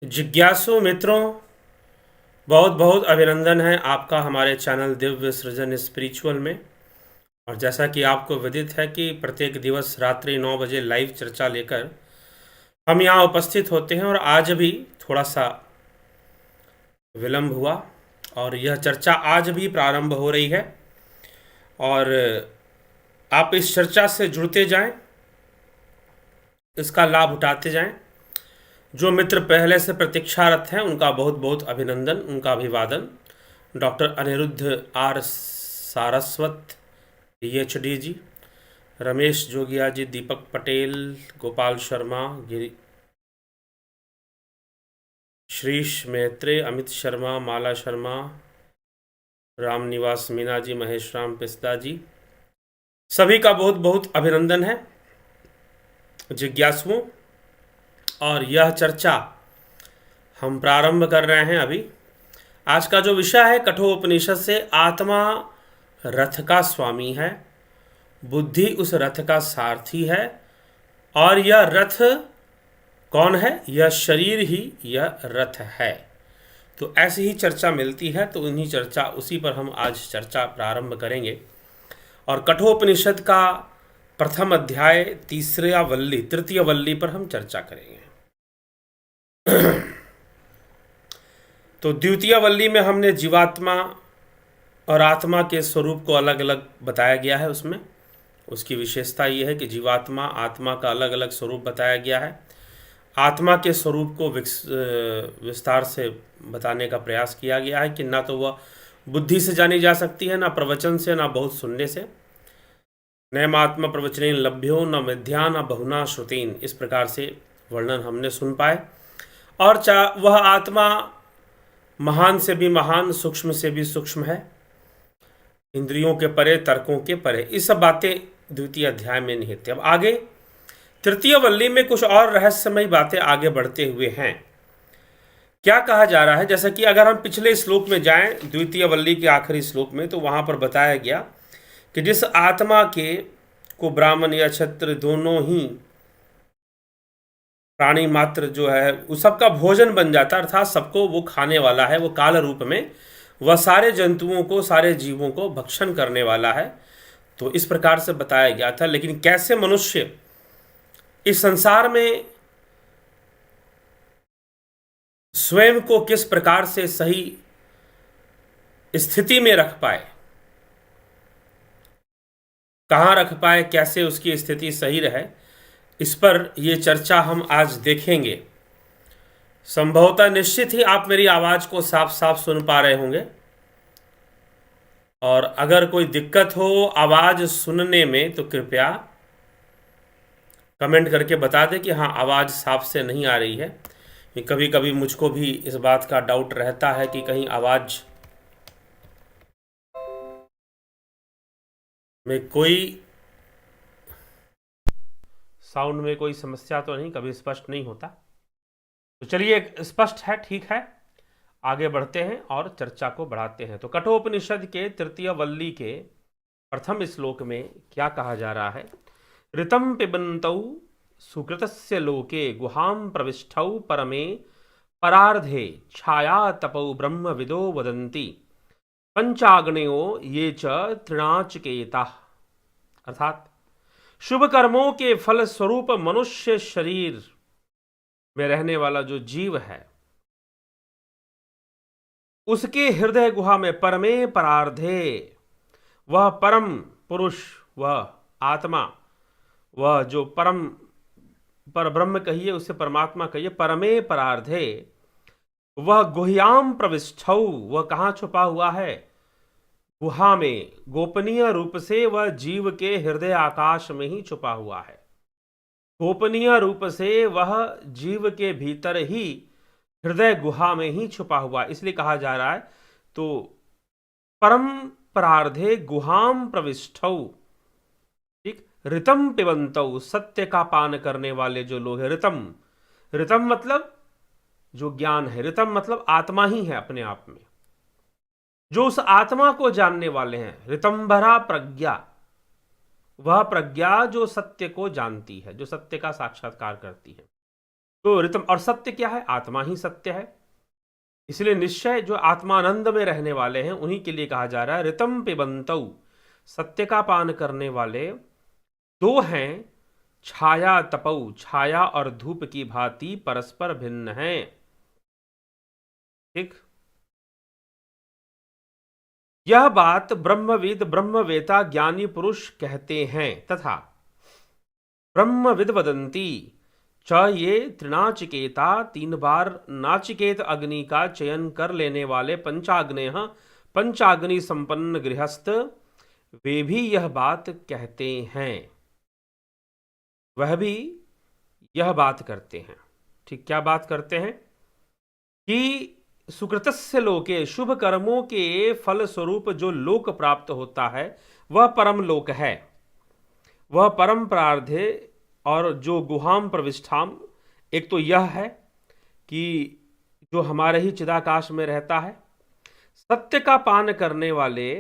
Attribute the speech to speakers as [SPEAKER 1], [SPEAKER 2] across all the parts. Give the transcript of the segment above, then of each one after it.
[SPEAKER 1] जिज्ञासु मित्रों, बहुत बहुत अभिनंदन है आपका हमारे चैनल दिव्य सृजन स्पिरिचुअल में। और जैसा कि आपको विदित है कि प्रत्येक दिवस रात्रि 9 बजे लाइव चर्चा लेकर हम यहाँ उपस्थित होते हैं, और आज भी थोड़ा सा विलंब हुआ और यह चर्चा आज भी प्रारंभ हो रही है। और आप इस चर्चा से जुड़ते जाएं, इसका लाभ उठाते जाएं। जो मित्र पहले से प्रतीक्षारत हैं उनका बहुत बहुत अभिनंदन, उनका अभिवादन। Doctor Anirudh R Saraswat PhD ji, Ramesh Jogia ji, Deepak Patel, Gopal Sharma, Shrish Mehtre, Amit Sharma, Mala Sharma, Ram Niwas Meena जी, महेश राम पिस्ता जी, सभी का बहुत बहुत अभिनंदन है जिज्ञासुओं। और यह चर्चा हम प्रारंभ कर रहे हैं अभी। आज का जो विषय है, कठोपनिषद से आत्मा रथ का स्वामी है, बुद्धि उस रथ का सारथी है, और यह रथ कौन है? यह शरीर ही यह रथ है। तो ऐसी ही चर्चा मिलती है, तो उसी पर हम आज चर्चा प्रारंभ करेंगे। और कठोपनिषद का प्रथम अध्याय तृतीय वल्ली पर हम चर्चा करेंगे। तो द्वितीय वल्ली में हमने जीवात्मा और आत्मा के स्वरूप को अलग अलग बताया गया है। उसमें उसकी विशेषता ये है कि जीवात्मा आत्मा का अलग अलग स्वरूप बताया गया है। आत्मा के स्वरूप को विस्तार से बताने का प्रयास किया गया है कि ना तो वह बुद्धि से जानी जा सकती है, ना प्रवचन से, ना बहुत सुनने से। नैमात्मा प्रवचनेन लभ्यो न मिथ्या न बहुना श्रुतीन, इस प्रकार से वर्णन हमने सुन पाए। और वह आत्मा महान से भी महान, सूक्ष्म से भी सूक्ष्म है, इंद्रियों के परे, तर्कों के परे। ये सब बातें द्वितीय अध्याय में निहित है। अब आगे तृतीय वल्ली में कुछ और रहस्यमयी बातें आगे बढ़ते हुए हैं। क्या कहा जा रहा है? जैसा कि अगर हम पिछले श्लोक में जाएं, द्वितीय वल्ली के आखिरी श्लोक में, तो वहां पर बताया गया कि जिस आत्मा को ब्राह्मण या क्षत्रिय दोनों ही प्राणी मात्र जो है उस सबका भोजन बन जाता है, अर्थात सबको वो खाने वाला है। वो काल रूप में वह सारे जंतुओं को, सारे जीवों को भक्षण करने वाला है। तो इस प्रकार से बताया गया था। लेकिन कैसे मनुष्य इस संसार में स्वयं को किस प्रकार से सही स्थिति में रख पाए, कहाँ रख पाए, कैसे उसकी स्थिति सही रहे, इस पर ये चर्चा हम आज देखेंगे। संभवतः निश्चित ही आप मेरी आवाज को साफ साफ सुन पा रहे होंगे। और अगर कोई दिक्कत हो आवाज सुनने में तो कृपया कमेंट करके बता दें कि हाँ, आवाज साफ से नहीं आ रही है। कभी कभी मुझको भी इस बात का डाउट रहता है कि कहीं आवाज में कोई साउंड में कोई समस्या तो नहीं, कभी स्पष्ट नहीं होता। तो चलिए, स्पष्ट है, ठीक है, आगे बढ़ते हैं और चर्चा को बढ़ाते हैं। तो कठोपनिषद के तृतीय वल्ली के प्रथम श्लोक में क्या कहा जा रहा है? ऋतं पिबन्तौ सुकृतस्य लोके गुहां प्रविष्टौ परमे परार्धे छाया तपौ ब्रह्मविदो वदन्ति पंचाग्नयो ये च तृणाचिकेताः। अर्थात शुभ कर्मों के फल स्वरूप मनुष्य शरीर में रहने वाला जो जीव है, उसके हृदय गुहा में परमे परार्धे, वह परम पुरुष, वह आत्मा, वह जो परम पर ब्रह्म कहिए, उससे परमात्मा कहिए, परमे परार्धे, वह गुह्याम प्रविष्टौ, वह कहाँ छुपा हुआ है? गुहा में। गोपनीय रूप से वह जीव के हृदय आकाश में ही छुपा हुआ है। गोपनीय रूप से वह जीव के भीतर ही हृदय गुहा में ही छुपा हुआ, इसलिए कहा जा रहा है। तो परम परार्धे गुहाम प्रविष्टौ, ठीक। ऋतम पिबन्तौ, सत्य का पान करने वाले जो लोग हैं। ऋतम मतलब जो ज्ञान है, ऋतम मतलब आत्मा ही है अपने आप में, जो उस आत्मा को जानने वाले हैं। ऋतंभरा प्रज्ञा, वह प्रज्ञा जो सत्य को जानती है, जो सत्य का साक्षात्कार करती है। तो ऋतम, और सत्य क्या है? आत्मा ही सत्य है। इसलिए निश्चय जो आत्मानंद में रहने वाले हैं उन्हीं के लिए कहा जा रहा है ऋतम पिबंतौ, सत्य का पान करने वाले दो हैं, छाया तपौ, छाया और धूप की भांति परस्पर भिन्न हैं। ठीक, यह बात ब्रह्मविद ब्रह्मवेता ज्ञानी पुरुष कहते हैं, तथा ब्रह्मविद वदंती च ये त्रिनाचिकेता, 3 बार नाचिकेत अग्नि का चयन कर लेने वाले पंचाग्नेय, पंचाग्नि संपन्न गृहस्थ, वे भी यह बात कहते हैं, वह भी यह बात करते हैं। ठीक, क्या बात करते हैं? कि सुकृतस्य लोके, शुभ कर्मों के फल स्वरूप जो लोक प्राप्त होता है वह परम लोक है, वह परम प्रार्धे, और जो गुहाम प्रविष्ठाम, एक तो यह है कि जो हमारे ही चिदाकाश में रहता है। सत्य का पान करने वाले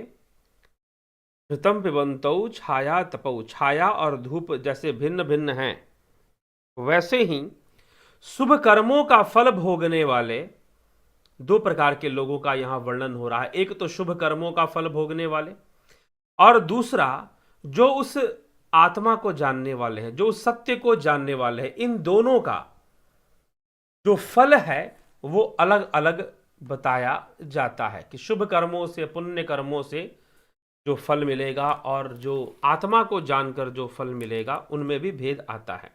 [SPEAKER 1] घृतम पिबंतौ छाया तपौ, छाया और धूप जैसे भिन्न भिन्न हैं, वैसे ही शुभ कर्मों का फल भोगने वाले 2 प्रकार के लोगों का यहां वर्णन हो रहा है। एक तो शुभ कर्मों का फल भोगने वाले, और दूसरा जो उस आत्मा को जानने वाले हैं, जो उस सत्य को जानने वाले हैं। इन दोनों का जो फल है वो अलग अलग बताया जाता है कि शुभ कर्मों से, पुण्य कर्मों से जो फल मिलेगा और जो आत्मा को जानकर जो फल मिलेगा, उनमें भी भेद आता है।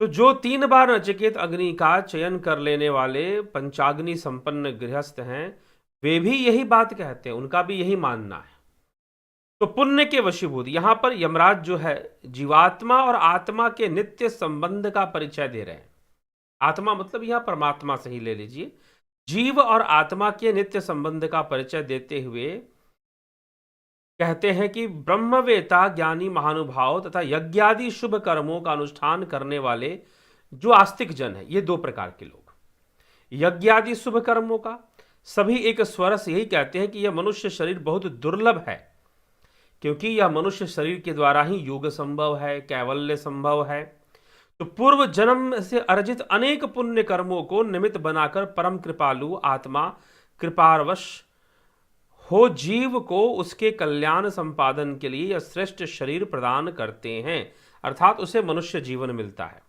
[SPEAKER 1] तो जो 3 बार नचिकेत अग्नि का चयन कर लेने वाले पंचाग्नि संपन्न गृहस्थ हैं, वे भी यही बात कहते हैं, उनका भी यही मानना है। तो पुण्य के वशीभूत, यहां पर यमराज जो है जीवात्मा और आत्मा के नित्य संबंध का परिचय दे रहे हैं। आत्मा मतलब यहां परमात्मा से ही ले लीजिए। जीव और आत्मा के नित्य संबंध का परिचय देते हुए कहते हैं कि ब्रह्मवेता ज्ञानी महानुभाव तथा यज्ञादि शुभ कर्मों का अनुष्ठान करने वाले जो आस्तिक जन है, ये 2 प्रकार के लोग। यज्ञादि शुभ कर्मों का सभी एक स्वर से यही कहते हैं कि यह मनुष्य शरीर बहुत दुर्लभ है, क्योंकि यह मनुष्य शरीर के द्वारा ही योग संभव है, कैवल्य संभव है। तो पूर्व जन्म से अर्जित अनेक पुण्य कर्मों को निमित्त बनाकर परम कृपालु आत्मा कृपावश हो जीव को उसके कल्याण संपादन के लिए यह श्रेष्ठ शरीर प्रदान करते हैं, अर्थात उसे मनुष्य जीवन मिलता है।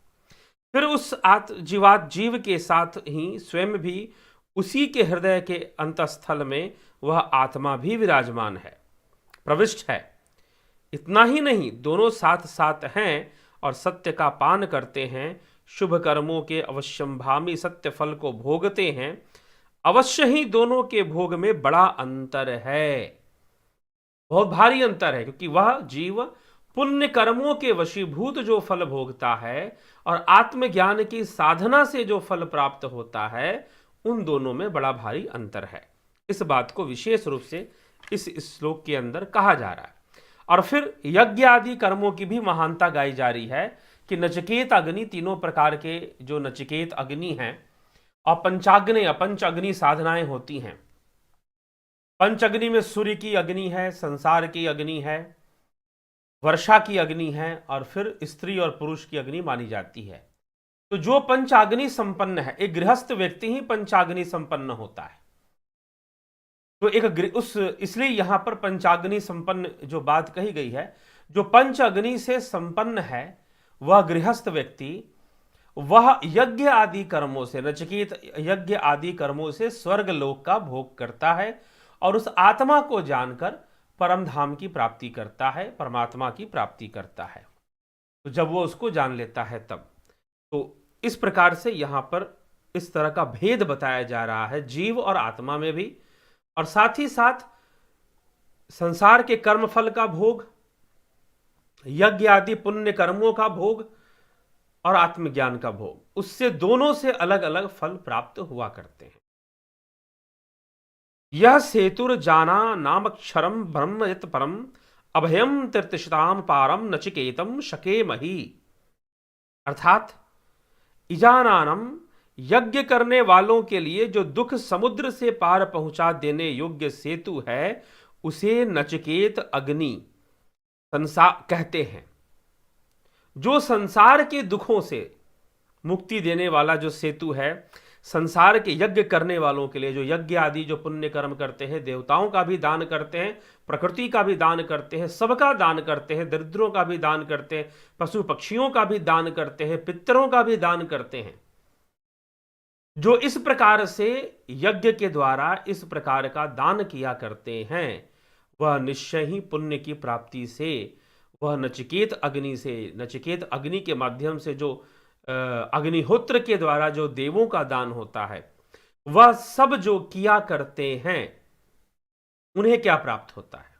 [SPEAKER 1] फिर उस जीव के साथ ही स्वयं भी उसी के हृदय के अंतस्थल में वह आत्मा भी विराजमान है, प्रविष्ट है। इतना ही नहीं, दोनों साथ साथ हैं और सत्य का पान करते हैं, शुभ कर्मों के अवश्यंभामी सत्य फल को भोगते हैं। अवश्य ही दोनों के भोग में बड़ा अंतर है, बहुत भारी अंतर है, क्योंकि वह जीव पुण्य कर्मों के वशीभूत जो फल भोगता है और आत्मज्ञान की साधना से जो फल प्राप्त होता है, उन दोनों में बड़ा भारी अंतर है। इस बात को विशेष रूप से इस श्लोक के अंदर कहा जा रहा है। और फिर यज्ञ आदि कर्मों की भी महानता गाई जा रही है कि नचिकेत अग्नि, 3 प्रकार के जो नचिकेत अग्नि हैं, और पंचाग्नि, पंच अग्नि साधनाएं होती हैं। पंचअग्नि में सूर्य की अग्नि है, संसार की अग्नि है, वर्षा की अग्नि है, और फिर स्त्री और पुरुष की अग्नि मानी जाती है। तो जो पंचाग्नि संपन्न है, एक गृहस्थ व्यक्ति ही पंचाग्नि संपन्न होता है। तो इसलिए यहां पर पंचाग्नि संपन्न जो बात कही गई है, जो पंच अग्नि से संपन्न है वह गृहस्थ व्यक्ति, वह यज्ञ आदि कर्मों से, नचिकेत यज्ञ आदि कर्मों से स्वर्ग लोक का भोग करता है और उस आत्मा को जानकर परम धाम की प्राप्ति करता है, परमात्मा की प्राप्ति करता है। तो जब वो उसको जान लेता है तब। तो इस प्रकार से यहां पर इस तरह का भेद बताया जा रहा है जीव और आत्मा में भी, और साथ ही साथ संसार के कर्म फल का भोग, यज्ञ आदि पुण्य कर्मों का भोग और आत्मज्ञान का भोग, उससे दोनों से अलग अलग फल प्राप्त हुआ करते हैं। यह सेतुर जाना नामक्षरम ब्रह्म यत परम अभयम तीर्थशिताम पारम नचिकेतम शकेमहि, अर्थात इजानानम, यज्ञ करने वालों के लिए जो दुख समुद्र से पार पहुंचा देने योग्य सेतु है, उसे नचिकेत अग्नि संसार कहते हैं। जो संसार के दुखों से, मुक्ति देने वाला जो सेतु है, संसार के यज्ञ करने वालों के लिए, जो यज्ञ आदि जो पुण्य कर्म करते हैं, देवताओं का भी दान करते हैं, प्रकृति का भी दान करते हैं, सबका दान करते हैं, दरिद्रों का भी दान करते हैं, पशु पक्षियों का भी दान करते हैं, पितरों का भी दान करते हैं, जो इस प्रकार से यज्ञ के द्वारा इस प्रकार का दान किया करते हैं, वह निश्चय ही पुण्य की प्राप्ति से, वह नचिकेत अग्नि से, नचिकेत अग्नि के माध्यम से जो अग्निहोत्र के द्वारा जो देवों का दान होता है, वह सब जो किया करते हैं, उन्हें क्या प्राप्त होता है?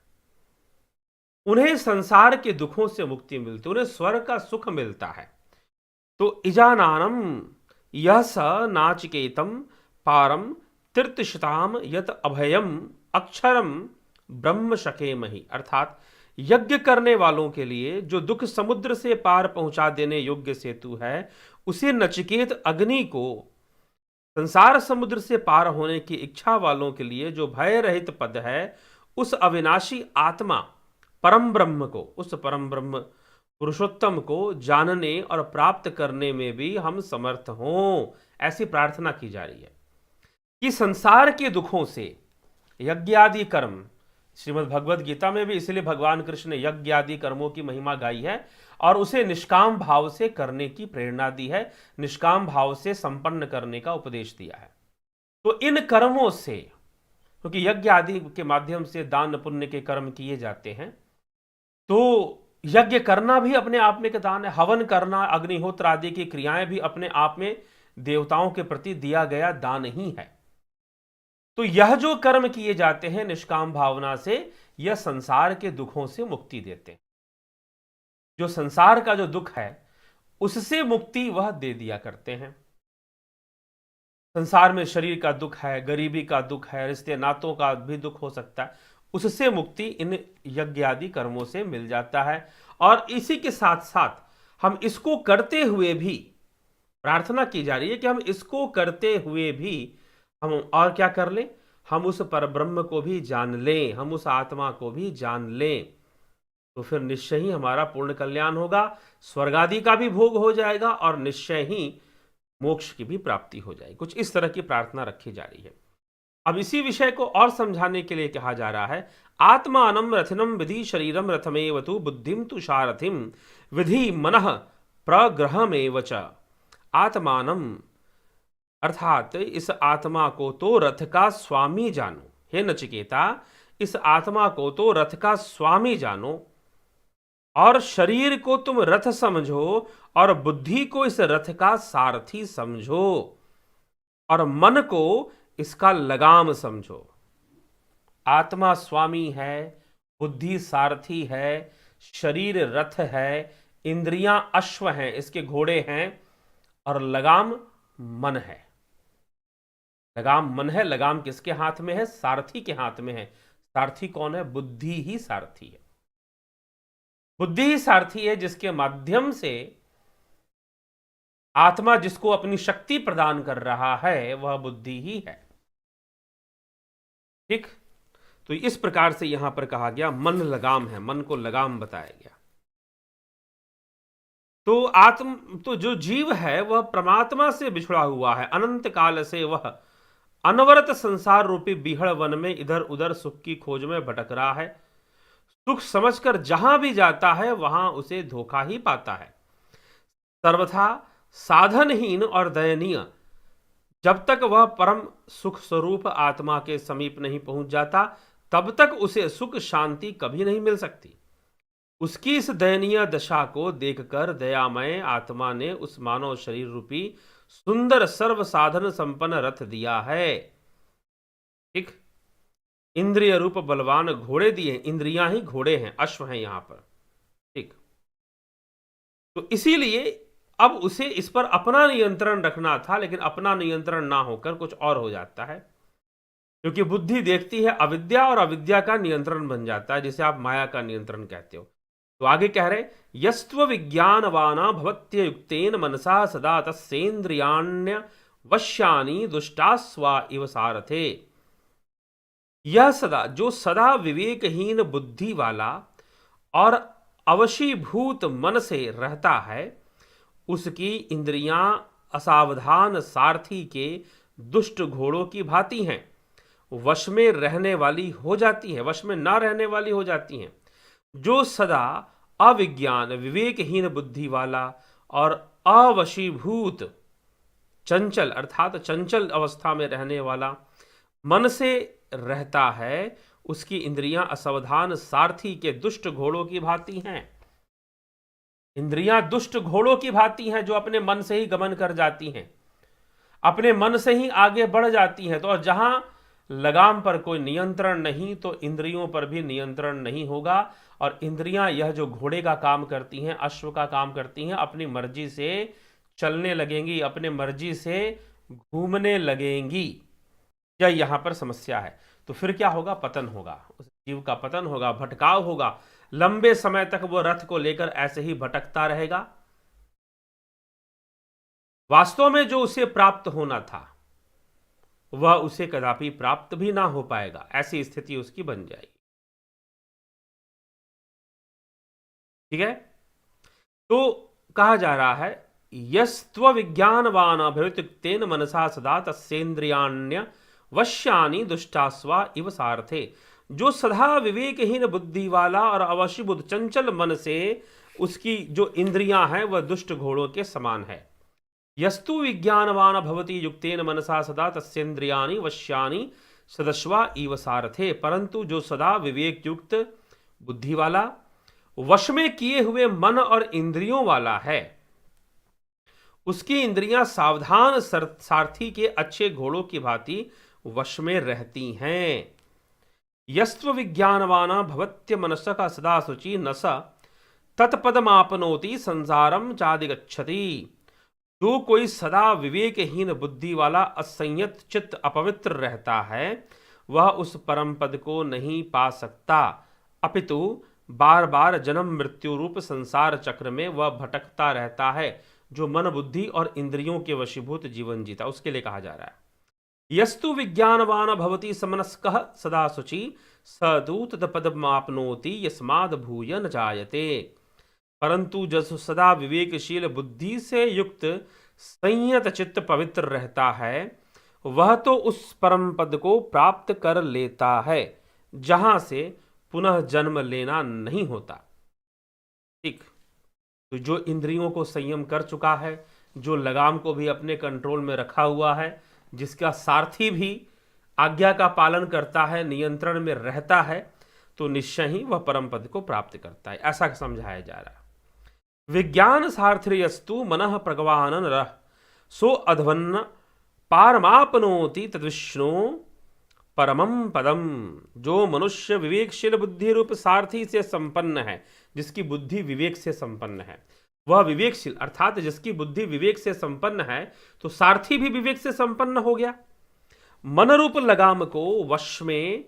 [SPEAKER 1] उन्हें संसार के दुखों से मुक्ति मिलती, उन्हें स्वर्ग का सुख मिलता है। तो इजानानम यह स नाचिकेतम पारम तीर्थशताम यत अभयम अक्षरम ब्रह्म शकेमहि, अर्थात यज्ञ करने वालों के लिए जो दुख समुद्र से पार पहुंचा देने योग्य सेतु है, उसे नचिकेत अग्नि को संसार समुद्र से पार होने की इच्छा वालों के लिए जो भय रहित पद है, उस अविनाशी आत्मा परम ब्रह्म को, उस परम ब्रह्म पुरुषोत्तम को जानने और प्राप्त करने में भी हम समर्थ हों, ऐसी प्रार्थना की जा रही है कि संसार के दुखों से यज्ञ आदि कर्म, श्रीमद् भगवद गीता में भी इसलिए भगवान कृष्ण ने यज्ञ आदि कर्मों की महिमा गाई है और उसे निष्काम भाव से करने की प्रेरणा दी है, निष्काम भाव से संपन्न करने का उपदेश दिया है। तो इन कर्मों से, क्योंकि यज्ञ आदि के माध्यम से दान पुण्य के कर्म किए जाते हैं, तो यज्ञ करना भी अपने आप में एक दान है, हवन करना, अग्निहोत्र आदि की क्रियाएं भी अपने आप में देवताओं के प्रति दिया गया दान ही है। तो यह जो कर्म किए जाते हैं निष्काम भावना से, यह संसार के दुखों से मुक्ति देते हैं। जो संसार का जो दुख है उससे मुक्ति वह दे दिया करते हैं। संसार में शरीर का दुख है, गरीबी का दुख है, रिश्ते नातों का भी दुख हो सकता है, उससे मुक्ति इन यज्ञ आदि कर्मों से मिल जाता है। और इसी के साथ साथ हम इसको करते हुए भी, प्रार्थना की जा रही है कि हम इसको करते हुए भी हम और क्या कर लें, हम उस परब्रह्म को भी जान लें, हम उस आत्मा को भी जान लें, तो फिर निश्चय ही हमारा पूर्ण कल्याण होगा, स्वर्ग आदि का भी भोग हो जाएगा और निश्चय ही मोक्ष की भी प्राप्ति हो जाएगी। कुछ इस तरह की प्रार्थना रखी जा रही है। अब इसी विषय को और समझाने के लिए कहा जा रहा है, आत्मानम रथिनम विधि शरीरम रथमेव तु बुद्धिम तु सारथिम विधि मनः प्रग्रहमेव च। आत्मानम अर्थात इस आत्मा को तो रथ का स्वामी जानो। हे नचिकेता, इस आत्मा को तो रथ का स्वामी जानो और शरीर को तुम रथ समझो और बुद्धि को इस रथ का सारथी समझो और मन को इसका लगाम समझो। आत्मा स्वामी है, बुद्धि सारथी है, शरीर रथ है, इंद्रियां अश्व हैं, इसके घोड़े हैं, और लगाम मन है। लगाम मन है, लगाम किसके हाथ में है? सारथी के हाथ में है। सारथी कौन है? बुद्धि ही सारथी है। बुद्धि ही सारथी है, जिसके माध्यम से आत्मा जिसको अपनी शक्ति प्रदान कर रहा है वह बुद्धि ही है। ठीक, तो इस प्रकार से यहां पर कहा गया मन लगाम है, मन को लगाम बताया गया। तो जो जीव है वह परमात्मा से बिछड़ा हुआ है, अनंत काल से वह अनवरत संसार रूपी बीहड़ वन में इधर उधर सुख की खोज में भटक रहा है। सुख समझकर जहां भी जाता है वहां उसे धोखा ही पाता है। सर्वथा साधनहीन और दयनीय, जब तक वह परम सुख स्वरूप आत्मा के समीप नहीं पहुंच जाता तब तक उसे सुख शांति कभी नहीं मिल सकती। उसकी इस दयनीय दशा को देखकर दयामय आत्मा ने उस मानव शरीर रूपी सुंदर सर्व साधन संपन्न रथ दिया है। ठीक, इंद्रिय रूप बलवान घोड़े दिए, इंद्रियां ही घोड़े हैं, अश्व हैं यहां पर। ठीक, तो इसीलिए अब उसे इस पर अपना नियंत्रण रखना था, लेकिन अपना नियंत्रण ना होकर कुछ और हो जाता है, क्योंकि बुद्धि देखती है अविद्या और अविद्या का नियंत्रण बन जाता है, जिसे आप माया का नियंत्रण कहते हो। तो आगे कह रहे, यस्त्व विज्ञानवाना भवत्य युक्तेन मनसा सदा तस्सेन्द्रियाण्य वश्यानि दुष्टास्वा इव सारथे। यह सदा, जो सदा विवेकहीन बुद्धि वाला और अवशीभूत मन से रहता है, उसकी इंद्रियां असावधान सारथी के दुष्ट घोड़ों की भांति हैं, वश में रहने वाली हो जाती हैं, वश में ना रहने वाली हो जाती हैं। जो सदा अविज्ञान विवेकहीन बुद्धि वाला और अवशीभूत चंचल अर्थात चंचल अवस्था में रहने वाला मन से रहता है, उसकी इंद्रियां असावधान सारथी के दुष्ट घोड़ों की भांति हैं। इंद्रियां दुष्ट घोड़ों की भांति हैं जो अपने मन से ही गमन कर जाती हैं, अपने मन से ही आगे बढ़ जाती हैं। तो जहां लगाम पर कोई नियंत्रण नहीं तो इंद्रियों पर भी नियंत्रण नहीं होगा, और इंद्रियां यह जो घोड़े का काम करती हैं, अश्व का काम करती हैं, अपनी मर्जी से चलने लगेंगी, अपने मर्जी से घूमने लगेंगी। यह यहां पर समस्या है। तो फिर क्या होगा? पतन होगा, उस जीव का पतन होगा, भटकाव होगा। लंबे समय तक वो रथ को लेकर ऐसे ही भटकता रहेगा। वास्तव में जो उसे प्राप्त होना था वह उसे कदापि प्राप्त भी ना हो पाएगा, ऐसी स्थिति उसकी बन जाएगी। ठीक है, तो कहा जा रहा है यस्त्व विज्ञानवान भवितुक्तेन मनसा सदा तस्येन्द्रियाण्य वश्यानि दुष्टास्वा इव सारथे। जो सदा विवेकहीन बुद्धि वाला और अवशीबुद्ध चंचल मन से उसकी जो इंद्रियां हैं वह दुष्ट घोड़ों के समान है। यस्तु विज्ञानवान भवति युक्तेन मनसा सदा तस्येन्द्रियाणि वश्यानि सदस्वा इव सारथे। परंतु जो सदा विवेक युक्त बुद्धि वाला, वश में किए हुए मन और इंद्रियों वाला है, उसकी इंद्रियां सावधान सारथी के अच्छे घोड़ों की भांति वश में रहती हैं। यस्त्व विज्ञानवान भवत्य मनस का सदा शुचि न स तत्पदमापनोति संसारम चादिगच्छति। जो कोई सदा विवेकहीन बुद्धि वाला असंयत चित्त अपवित्र रहता है वह उस परम पद को नहीं पा सकता, अपितु बार बार जन्म मृत्यु रूप संसार चक्र में वह भटकता रहता है। जो मन बुद्धि और इंद्रियों के वशीभूत जीवन जीता, उसके लिए कहा जा रहा है यस्तु विज्ञानवान भवति समनस्कः सदा शुचि सदू तत्पदमाप्नोति यस्माद् भूय न जायते। परंतु जो सदा विवेकशील बुद्धि से युक्त संयत चित्त पवित्र रहता है वह तो उस परम पद को प्राप्त कर लेता है जहां से पुनः जन्म लेना नहीं होता। ठीक, तो जो इंद्रियों को संयम कर चुका है, जो लगाम को भी अपने कंट्रोल में रखा हुआ है, जिसका सारथी भी आज्ञा का पालन करता है, नियंत्रण में रहता है, तो निश्चय ही वह परम पद को प्राप्त करता है, ऐसा समझाया जा रहा है। विज्ञान सारथिर्यस्तु मनः प्रगवानन रह सो अध्वन्न पारमापनोति तद्विष्णु परमम पदम। जो मनुष्य विवेकशील बुद्धि रूप सारथी से संपन्न है, जिसकी बुद्धि विवेक से संपन्न है, वह विवेकशील अर्थात जिसकी बुद्धि विवेक से संपन्न है, तो सारथी भी विवेक से संपन्न हो गया। मन रूप लगाम को वश में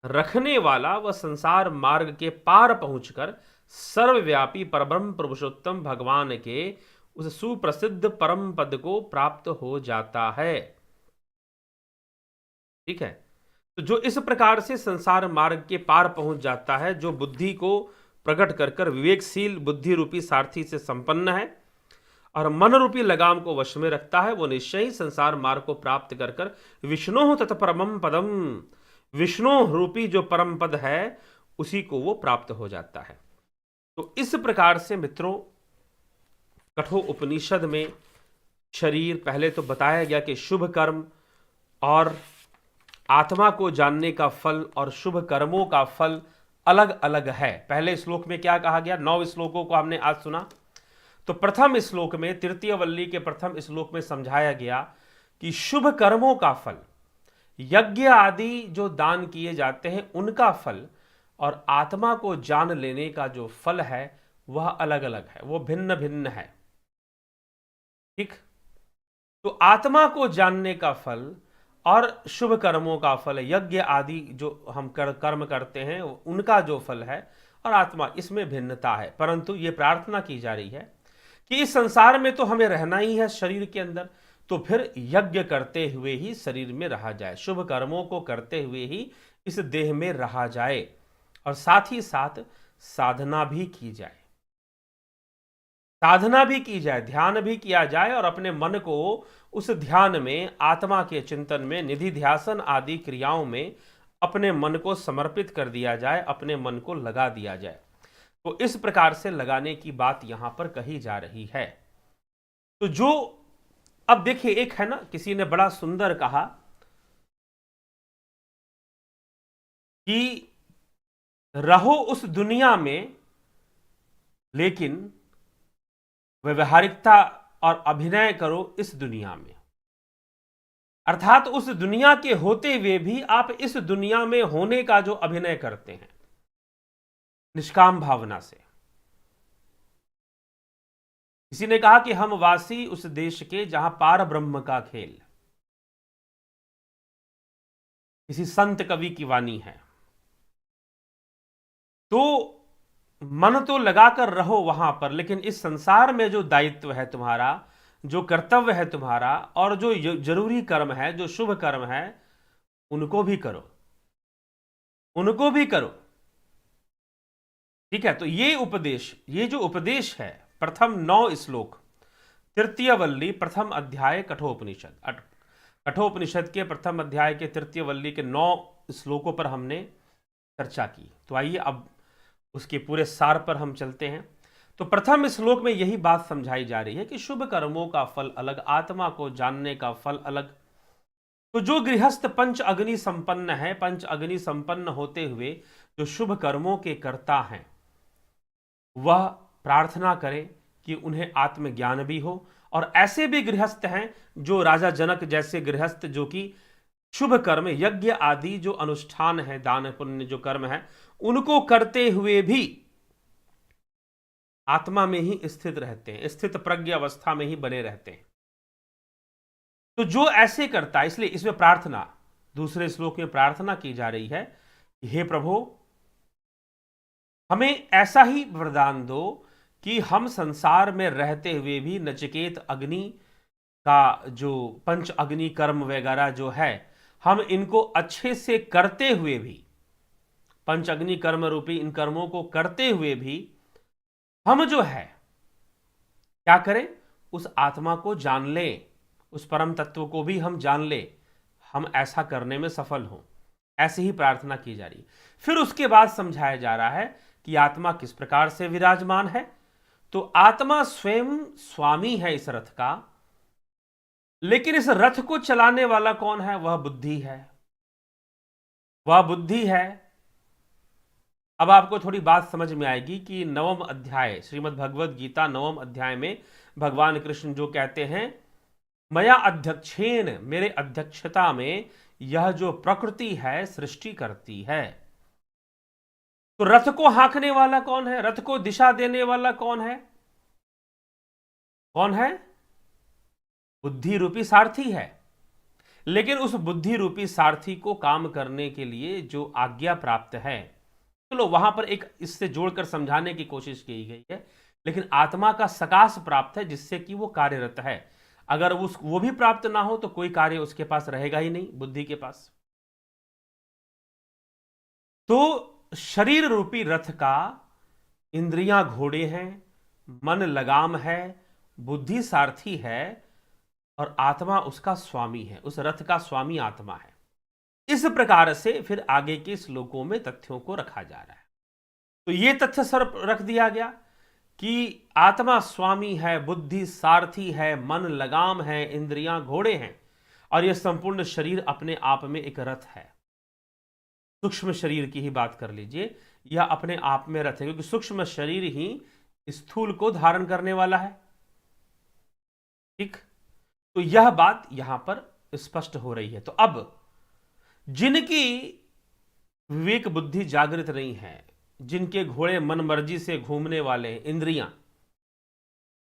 [SPEAKER 1] रखने वाला वह संसार मार्ग के पार पहुंचकर सर्वव्यापी परब्रह्म पुरुषोत्तम भगवान के उस सुप्रसिद्ध परम पद को प्राप्त हो जाता है। ठीक है, तो जो इस प्रकार से संसार मार्ग के पार पहुंच जाता है, जो बुद्धि को प्रकट कर कर विवेकशील बुद्धि रूपी सारथी से संपन्न है और मन रूपी लगाम को वश में रखता है, वो निश्चय ही संसार मार्ग को प्राप्त कर कर विष्णु तत् परमम पदम, विष्णु रूपी जो परम पद है उसी को वो प्राप्त हो जाता है। तो इस प्रकार से मित्रों कठोर उपनिषद में शरीर, पहले तो बताया गया कि शुभ कर्म और आत्मा को जानने का फल और शुभ कर्मों का फल अलग अलग है। पहले श्लोक में क्या कहा गया, 9 श्लोकों को हमने आज सुना। तो प्रथम श्लोक में, तृतीय वल्ली के प्रथम श्लोक में समझाया गया कि शुभ कर्मों का फल, यज्ञ आदि जो दान किए जाते हैं उनका फल और आत्मा को जान लेने का जो फल है वह अलग अलग है, वो भिन्न भिन्न है। ठीक, तो आत्मा को जानने का फल और शुभ कर्मों का फल, यज्ञ आदि जो हम कर्म करते हैं उनका जो फल है और आत्मा, इसमें भिन्नता है। परंतु ये प्रार्थना की जा रही है कि इस संसार में तो हमें रहना ही है शरीर के अंदर, तो फिर यज्ञ करते हुए ही शरीर में रहा जाए, शुभ कर्मों को करते हुए ही इस देह में रहा जाए और साथ ही साथ साधना भी की जाए। साधना भी की जाए, ध्यान भी किया जाए और अपने मन को उस ध्यान में, आत्मा के चिंतन में, निधि ध्यासन आदि क्रियाओं में अपने मन को समर्पित कर दिया जाए, अपने मन को लगा दिया जाए। तो इस प्रकार से लगाने की बात यहां पर कही जा रही है। तो जो अब देखिए, एक है ना, किसी ने बड़ा सुंदर कहा कि रहो उस दुनिया में लेकिन व्यवहारिकता और अभिनय करो इस दुनिया में। अर्थात उस दुनिया के होते हुए भी आप इस दुनिया में होने का जो अभिनय करते हैं निष्काम भावना से। किसी ने कहा कि हम वासी उस देश के जहां पार ब्रह्म का खेल। किसी संत कवि की वाणी है। तो मन तो लगाकर रहो वहां पर, लेकिन इस संसार में जो दायित्व है तुम्हारा, जो कर्तव्य है तुम्हारा, और जो जरूरी कर्म है, जो शुभ कर्म है, उनको भी करो, उनको भी करो। ठीक है। तो ये उपदेश, ये जो उपदेश है, प्रथम 9 श्लोक, तृतीय वल्ली, प्रथम अध्याय कठोपनिषद। कठोपनिषद के प्रथम अध्याय के तृतीय वल्ली के 9 श्लोकों पर हमने चर्चा की। तो आइए अब उसके पूरे सार पर हम चलते हैं। तो प्रथम श्लोक में यही बात समझाई जा रही है कि शुभ कर्मों का फल अलग, आत्मा को जानने का फल अलग। तो जो गृहस्थ पंच अग्नि संपन्न है, पंच अग्नि संपन्न होते हुए जो शुभ कर्मों के कर्ता हैं, वह प्रार्थना करें कि उन्हें आत्मज्ञान भी हो। और ऐसे भी गृहस्थ हैं जो राजा जनक जैसे गृहस्थ, जो कि शुभ कर्म, यज्ञ आदि जो अनुष्ठान है, दान पुण्य जो कर्म है, उनको करते हुए भी आत्मा में ही स्थित रहते हैं, स्थित प्रज्ञ अवस्था में ही बने रहते हैं। तो जो ऐसे करता है, इसलिए इसमें प्रार्थना, दूसरे श्लोक में प्रार्थना की जा रही है, हे प्रभु हमें ऐसा ही वरदान दो कि हम संसार में रहते हुए भी नचिकेत अग्नि का जो पंच अग्नि कर्म वगैरह जो है, हम इनको अच्छे से करते हुए भी, पंच अग्नि कर्म रूपी इन कर्मों को करते हुए भी हम जो है क्या करें, उस आत्मा को जान लें, उस परम तत्व को भी हम जान लें, हम ऐसा करने में सफल हों। ऐसे ही प्रार्थना की जा रही है। फिर उसके बाद समझाया जा रहा है कि आत्मा किस प्रकार से विराजमान है। तो आत्मा स्वयं स्वामी है इस रथ का, लेकिन इस रथ को चलाने वाला कौन है? वह बुद्धि है, वह बुद्धि है। अब आपको थोड़ी बात समझ में आएगी कि 9वें अध्याय श्रीमद् भगवद गीता 9वें अध्याय में भगवान कृष्ण जो कहते हैं, मया अध्यक्षेन, मेरे अध्यक्षता में यह जो प्रकृति है सृष्टि करती है। तो रथ को हाँकने वाला कौन है? रथ को दिशा देने वाला कौन है? कौन है? बुद्धि रूपी सारथी है। लेकिन उस बुद्धि रूपी सारथी को काम करने के लिए जो आज्ञा प्राप्त है, चलो वहां पर एक इससे जोड़कर समझाने की कोशिश की गई है, लेकिन आत्मा का सकाश प्राप्त है जिससे कि वो कार्यरत है। अगर वो भी प्राप्त ना हो तो कोई कार्य उसके पास रहेगा ही नहीं, बुद्धि के पास। तो शरीर रूपी रथ का इंद्रियां घोड़े हैं, मन लगाम है, बुद्धि सारथी है, और आत्मा उसका स्वामी है। उस रथ का स्वामी आत्मा है। इस प्रकार से फिर आगे के श्लोकों में तथ्यों को रखा जा रहा है। तो यह तथ्य सर्व रख दिया गया कि आत्मा स्वामी है, बुद्धि सारथी है, मन लगाम है, इंद्रियां घोड़े हैं, और यह संपूर्ण शरीर अपने आप में एक रथ है। सूक्ष्म शरीर की ही बात कर लीजिए, यह अपने आप में रथ है, क्योंकि सूक्ष्म शरीर ही स्थूल को धारण करने वाला है। ठीक। तो यह बात यहां पर स्पष्ट हो रही है। तो अब जिनकी विवेक बुद्धि जागृत नहीं है, जिनके घोड़े मन मर्जी से घूमने वाले हैं, इंद्रियां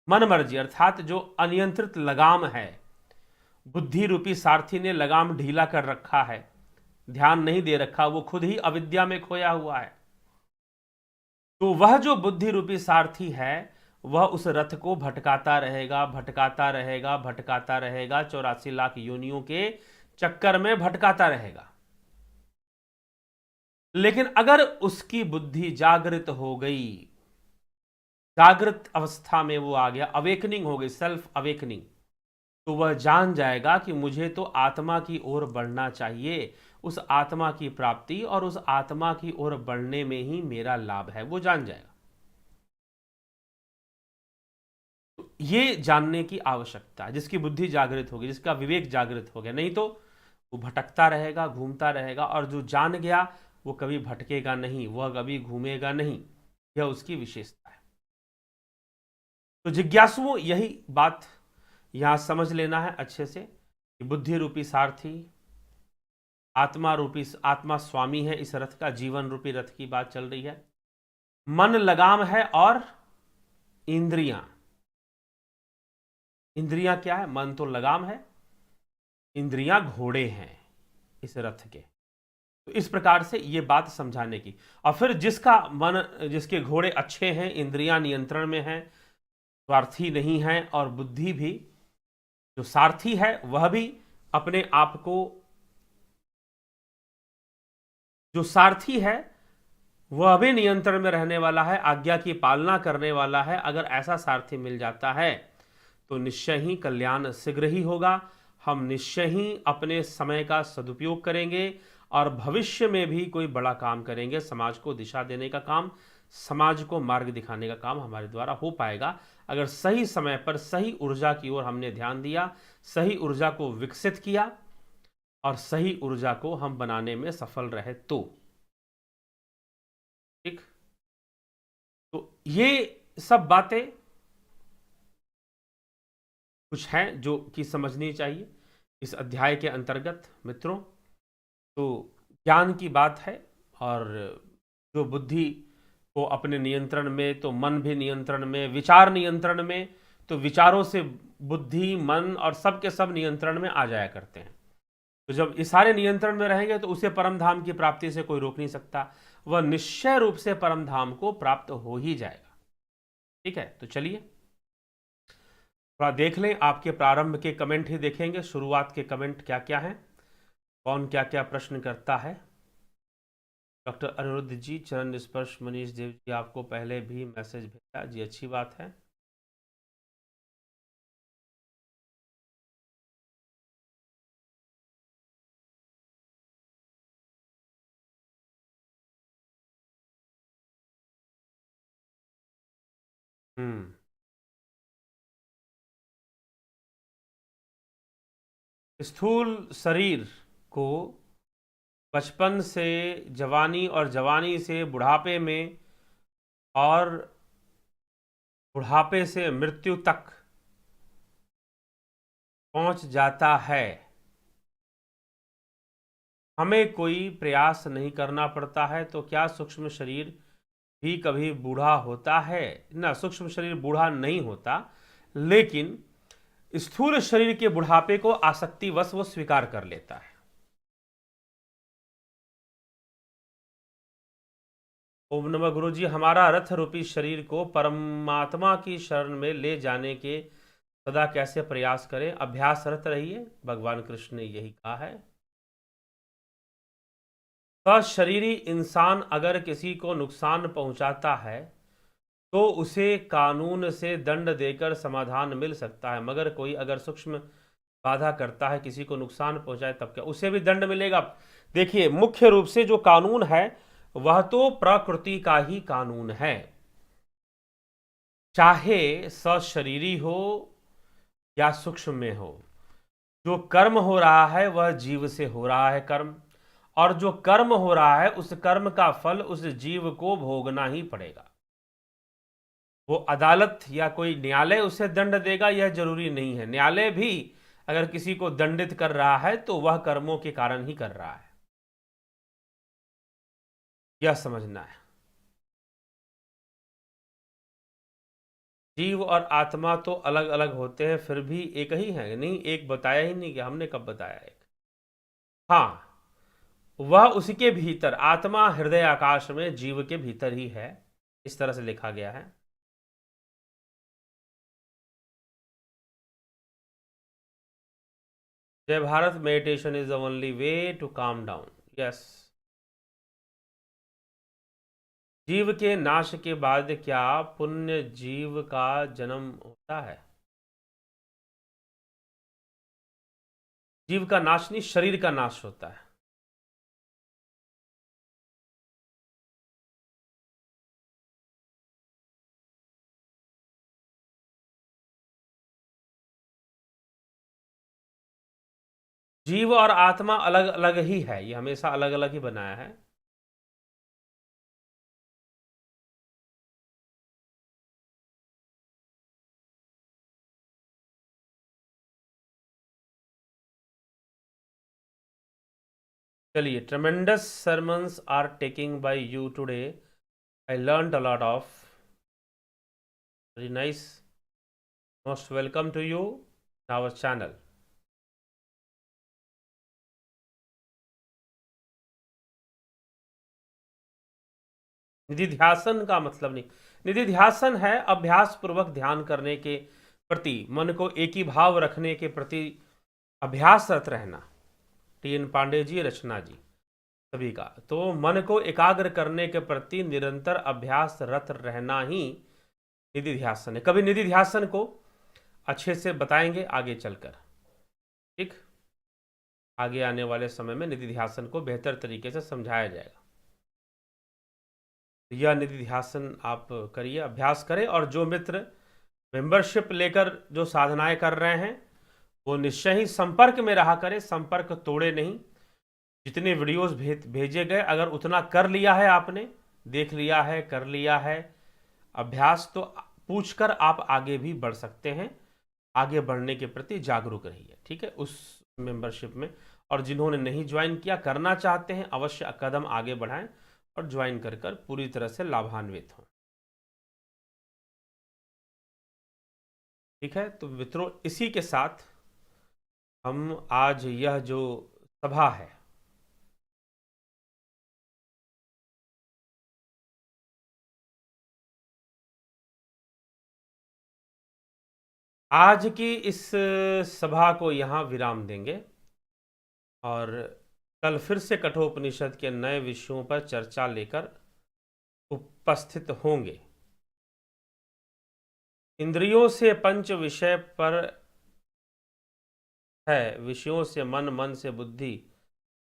[SPEAKER 1] मन मर्जी अर्थात जो अनियंत्रित लगाम है, बुद्धि रूपी सारथी ने लगाम ढीला कर रखा है, ध्यान नहीं दे रखा, वो खुद ही अविद्या में खोया हुआ है। तो वह जो बुद्धि रूपी सारथी है, वह उस रथ को भटकाता रहेगा, भटकाता रहेगा, भटकाता रहेगा, 84 लाख योनियों के चक्कर में भटकाता रहेगा। लेकिन अगर उसकी बुद्धि जागृत हो गई जागृत अवस्था में वो आ गया, अवेकनिंग हो गई, सेल्फ अवेकनिंग, तो वह जान जाएगा कि मुझे तो आत्मा की ओर बढ़ना चाहिए, उस आत्मा की प्राप्ति और उस आत्मा की ओर बढ़ने में ही मेरा लाभ है, वो जान जाएगा। तो ये जानने की आवश्यकता है, जिसकी बुद्धि जागृत होगी, जिसका विवेक जागृत हो गया, नहीं तो वो भटकता रहेगा, घूमता रहेगा, और जो जान गया वो कभी भटकेगा नहीं, वह कभी घूमेगा नहीं, यह उसकी विशेषता है। तो जिज्ञासुओं यही बात यहां समझ लेना है अच्छे से कि बुद्धि रूपी सारथी, आत्मा रूपी, आत्मा स्वामी है इस रथ का, जीवन रूपी रथ की बात चल रही है। मन लगाम है और इंद्रियां, इंद्रियां क्या है? मन तो लगाम है, इंद्रियां घोड़े हैं इस रथ के। तो इस प्रकार से ये बात समझाने की, और फिर जिसका मन, जिसके घोड़े अच्छे हैं, इंद्रियां नियंत्रण में हैं, स्वार्थी नहीं है, और बुद्धि भी, जो सारथी है वह भी अपने आप को, जो सारथी है वह भी नियंत्रण में रहने वाला है, आज्ञा की पालना करने वाला है, अगर ऐसा सारथी मिल जाता है तो निश्चय ही कल्याण शीघ्र ही होगा। हम निश्चय ही अपने समय का सदुपयोग करेंगे और भविष्य में भी कोई बड़ा काम करेंगे, समाज को दिशा देने का काम, समाज को मार्ग दिखाने का काम हमारे द्वारा हो पाएगा, अगर सही समय पर सही ऊर्जा की ओर हमने ध्यान दिया, सही ऊर्जा को विकसित किया और सही ऊर्जा को हम बनाने में सफल रहे तो। ठीक, तो ये सब बातें कुछ हैं जो कि समझनी चाहिए इस अध्याय के अंतर्गत मित्रों। तो ज्ञान की बात है, और जो बुद्धि को अपने नियंत्रण में, तो मन भी नियंत्रण में, विचार नियंत्रण में, तो विचारों से बुद्धि, मन और सब के सब नियंत्रण में आ जाया करते हैं। तो जब इस सारे नियंत्रण में रहेंगे तो उसे परम धाम की प्राप्ति से कोई रोक नहीं सकता, वह निश्चय रूप से परम धाम को प्राप्त हो ही जाएगा। ठीक है, तो चलिए थोड़ा देख लें, आपके प्रारंभ के कमेंट ही देखेंगे, शुरुआत के कमेंट क्या क्या हैं, कौन क्या क्या प्रश्न करता है। डॉक्टर अनिरुद्ध जी, चरण स्पर्श मनीष देव जी, आपको पहले भी मैसेज भेजा जी, अच्छी बात है। हम्म, स्थूल शरीर को बचपन से जवानी और जवानी से बुढ़ापे में और बुढ़ापे से मृत्यु तक पहुंच जाता है, हमें कोई प्रयास नहीं करना पड़ता है, तो क्या सूक्ष्म शरीर भी कभी बूढ़ा होता है? ना, सूक्ष्म शरीर बूढ़ा नहीं होता, लेकिन स्थूल शरीर के बुढ़ापे को आसक्तिवश वो स्वीकार कर लेता है। ओम नमः गुरु जी, हमारा रथ रूपी शरीर को परमात्मा की शरण में ले जाने के सदा कैसे प्रयास करें? अभ्यासरत रहिए, भगवान कृष्ण ने यही कहा है। सशरीरी इंसान अगर किसी को नुकसान पहुंचाता है तो उसे कानून से दंड देकर समाधान मिल सकता है, मगर कोई अगर सूक्ष्म बाधा करता है, किसी को नुकसान पहुंचाए, तब क्या उसे भी दंड मिलेगा? देखिए, मुख्य रूप से जो कानून है वह तो प्रकृति का ही कानून है, चाहे सशरीरी हो या सूक्ष्म में हो। जो कर्म हो रहा है वह जीव से हो रहा है कर्म, और जो कर्म हो रहा है उस कर्म का फल उस जीव को भोगना ही पड़ेगा। वो अदालत या कोई न्यायालय उसे दंड देगा यह जरूरी नहीं है, न्यायालय भी अगर किसी को दंडित कर रहा है तो वह कर्मों के कारण ही कर रहा है, यह समझना है। जीव और आत्मा तो अलग अलग होते हैं, फिर भी एक ही है नहीं, एक बताया ही नहीं कि हमने कब बताया एक। हाँ, वह उसके भीतर, आत्मा हृदय आकाश में जीव के भीतर ही है, इस तरह से लिखा गया है। जय Bharat, meditation is the only way to calm down. Yes, जीव के नाश के बाद क्या पुण्य जीव का जन्म होता है? जीव का नाश नहीं, शरीर का नाश होता है। जीव और आत्मा अलग अलग ही है, ये हमेशा अलग अलग ही बनाया है। चलिए, ट्रेमेंडस sermons are taking by you today. I learned a lot of. Very nice. Most welcome to you in our channel. निधिध्यासन का मतलब नहीं, निधिध्यासन है अभ्यास पूर्वक ध्यान करने के प्रति, मन को एक ही भाव रखने के प्रति अभ्यासरत रहना। टी.एन. पांडे जी, रचना जी, सभी का। तो मन को एकाग्र करने के प्रति निरंतर अभ्यासरत रहना ही निधिध्यासन है। कभी निधिध्यासन को अच्छे से बताएंगे आगे चलकर, ठीक। आगे आने वाले समय में निधिध्यासन को बेहतर तरीके से समझाया जाएगा। यह निधिध्यासन आप करिए, अभ्यास करें। और जो मित्र मेंबरशिप लेकर जो साधनाएं कर रहे हैं वो निश्चय ही संपर्क में रहा करें, संपर्क तोड़े नहीं। जितने वीडियोस भेजे गए, अगर उतना कर लिया है आपने, देख लिया है, कर लिया है अभ्यास, तो पूछकर आप आगे भी बढ़ सकते हैं। आगे बढ़ने के प्रति जागरूक रहिए, ठीक है, उस मेंबरशिप में। और जिन्होंने नहीं ज्वाइन किया, करना चाहते हैं, अवश्य कदम आगे बढ़ाएं और ज्वाइन कर पूरी तरह से लाभान्वित हों, ठीक है। तो मित्रों, इसी के साथ हम आज यह जो सभा है, आज की इस सभा को यहाँ विराम देंगे और कल फिर से कठोपनिषद के नए विषयों पर चर्चा लेकर उपस्थित होंगे। इंद्रियों से पंच विषय पर है, विषयों से मन, मन से बुद्धि,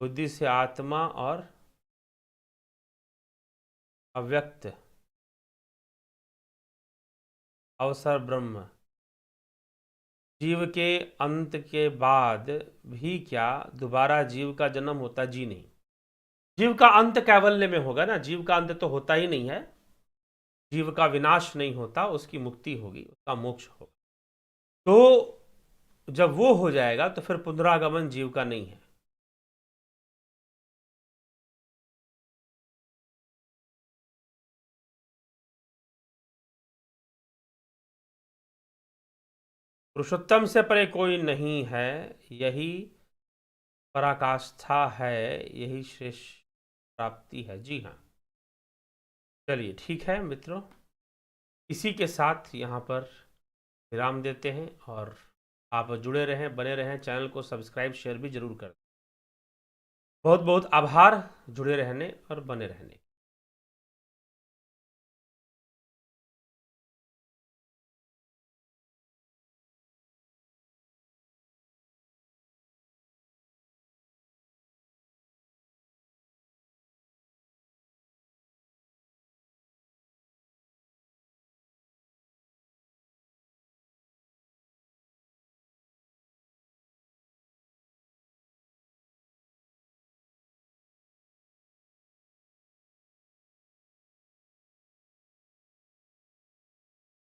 [SPEAKER 1] बुद्धि से आत्मा और अव्यक्त अवसर ब्रह्म। जीव के अंत के बाद भी क्या दोबारा जीव का जन्म होता? जी नहीं। जीव का अंत कैवल्य में होगा ना, जीव का अंत तो होता ही नहीं है। जीव का विनाश नहीं होता, उसकी मुक्ति होगी, उसका मोक्ष होगा। तो जब वो हो जाएगा तो फिर पुनरागमन जीव का नहीं है। पुरुषोत्तम से परे कोई नहीं है, यही पराकाष्ठा है, यही श्रेष्ठ प्राप्ति है। जी हाँ। चलिए, ठीक है मित्रों, इसी के साथ यहाँ पर विराम देते हैं और आप जुड़े रहें, बने रहें। चैनल को सब्सक्राइब, शेयर भी जरूर करें। बहुत बहुत आभार जुड़े रहने और बने रहने।